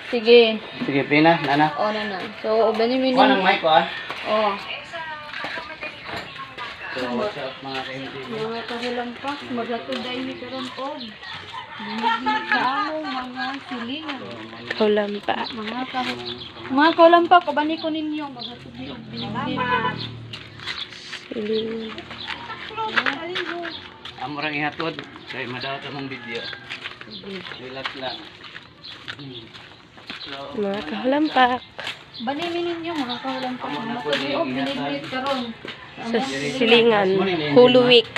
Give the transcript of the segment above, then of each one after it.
Sige. Sige, pina, nana. O, na. So, ubanin mo Kuha ng mic ko, ah. Oh. So, what's up, mga ka-MTV? Mga kahulampak, maglatod dahil ni karon og. Binigyan ka mga silingan. Hulampak. Mga kahulampak, ubani ko ninyo. Maglatod ni og binigyan. Siling. Amurang ihatod. Kaya madawat among video. Relax lang. Mga kahulampak. Banimin ninyo mga kahulampak. Maglatod ni og binigyan karon. Sa silingan. Hulu Week.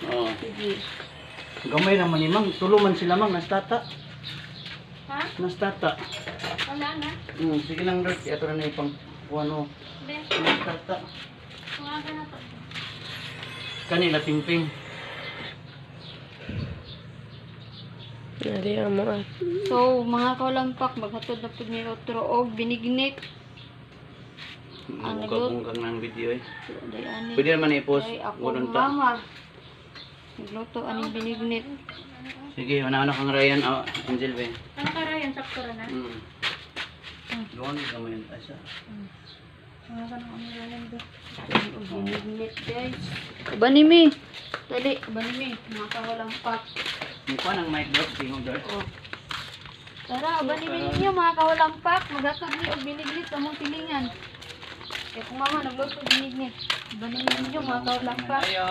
Oh. Gamay naman ni Mang. Tuluman sila, Mang. Nastata. Ha? Nastata. Wala na. Sige lang, Lord. Ito na na ipang ano. Nastata. Mga ganito. Kanila pingping. Nari ang mga. So, mga kahulampak, maghatod na po ni otro og binignit. Bungkang ng video eh. Dayani. Pwede naman i-post. Ay, ako Gunong ta. mama. Nagluto aning binignit. Sige, una-una kang Ryan. Oh, Angel ba? Ano ka Ryan? Sakto na? Doon, gamay yung tasa. Mga ganang ang Ryan do. Binignit guys. Ubanimi. Dali, ubanimi. Mga kahulampak. Mukha ng mic drop. Tingog drop. Oh. Tara, ubanimi ninyo mga kahulampak. Maghatod ni og binignit sa mong silingan. Kaya kung mama nagluto binignit. Ubanimi ninyo mga kahulampak. Ayo.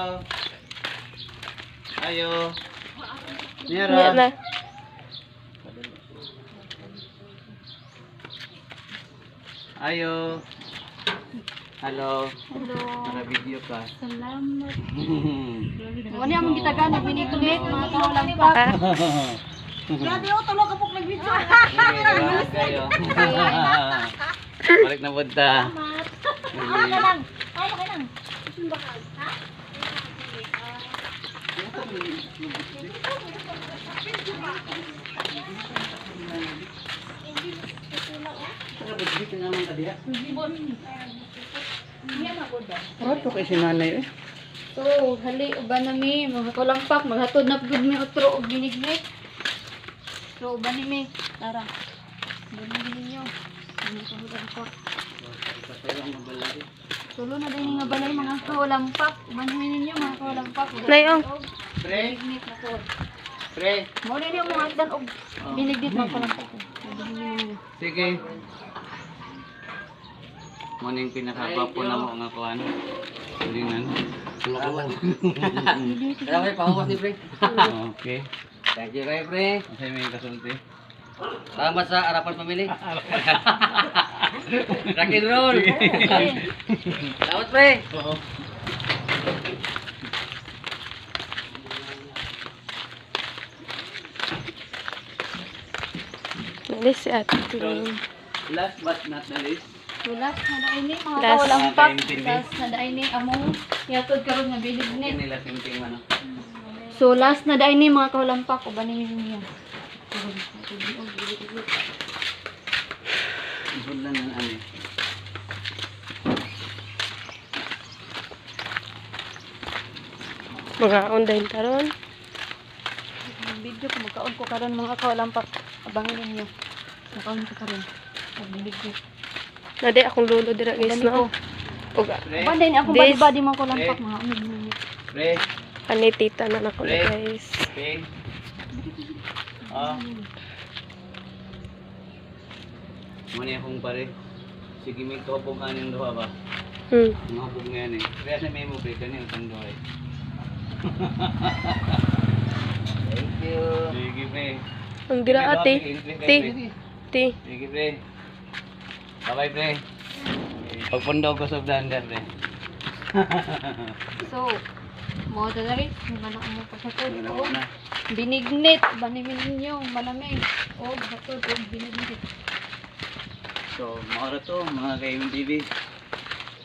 Ayo. Yan Mira. na. Ayo. Hello. Hello. Para video ka. Salamat. Ano yung mga gitagan binignit mga kahulampak. Grabe o, tulog ka po nag-video. Salamat kayo. Balik na punta. Ano ka lang? Ano ka lang? Ito kay si nanay eh. So, hali, uban nami, mga kalampak, maghatod na pagod mi otro og binignit. So, uban nami, tara. Uban ninyo. Mga kalampak. Tulo na din nga balay mga kalampak. Uban ninyo mga kalampak. Nayong. Pre, Binignit na to. pre. Mo ninyo mga agdan og binignit mga kalampak. Uban ninyo. Sige. Morning pinakapapo na mo nga kuan. Hindi nan. Salamat pahuwas ni Pre. Okay. Thank you kay Pre. Kasi may kasulti. Salamat sa Harapan Pamilya. Rock and roll. Salamat Pre. Oo. Nalis si Ate Tingin. Last but not the least. So, last na daini mga Last. kalampak. Mga Last na daini among yatod karon nga binignit. Nila ting ano. So last na dai ni mga kalampak uban ninyo. Ibon lang ng ano. Mga ondahin taron. Video ko magkaon ko karon mga kalampak. Abangan ninyo. Magkaon ko karon. Video. Nade akong lulo dira guys no. Uga. Pre, Uban din ako This- badi-badi mga kalampak mga ninyo. pre, Ani tita na nako na guys. pre. Ah. Mani akong pare. Sige may kaupong kanin duha ba? Mga hapong ngayon eh. Kaya sa memo pre, kanina ang duha eh. Thank you. Sige pre. Ang dira ate. Ti. Ti. Sige pre. Bye pre. Pagpundo ko sa blender pre. So, mo dali mga mo pasakod. Ano Oh, na? binignit banimin ninyo manami. Oh, bakod og binignit. So, maura to mga ka-MTV.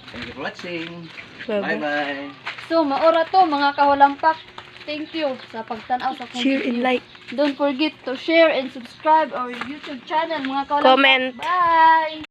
Thank you for watching. Bye-bye. Bye-bye. So, maora to mga kahulampak. Thank you sa pagtanaw sa akong Share and video. like. Don't forget to share and subscribe our YouTube channel mga kahulampak. Comment. Bye!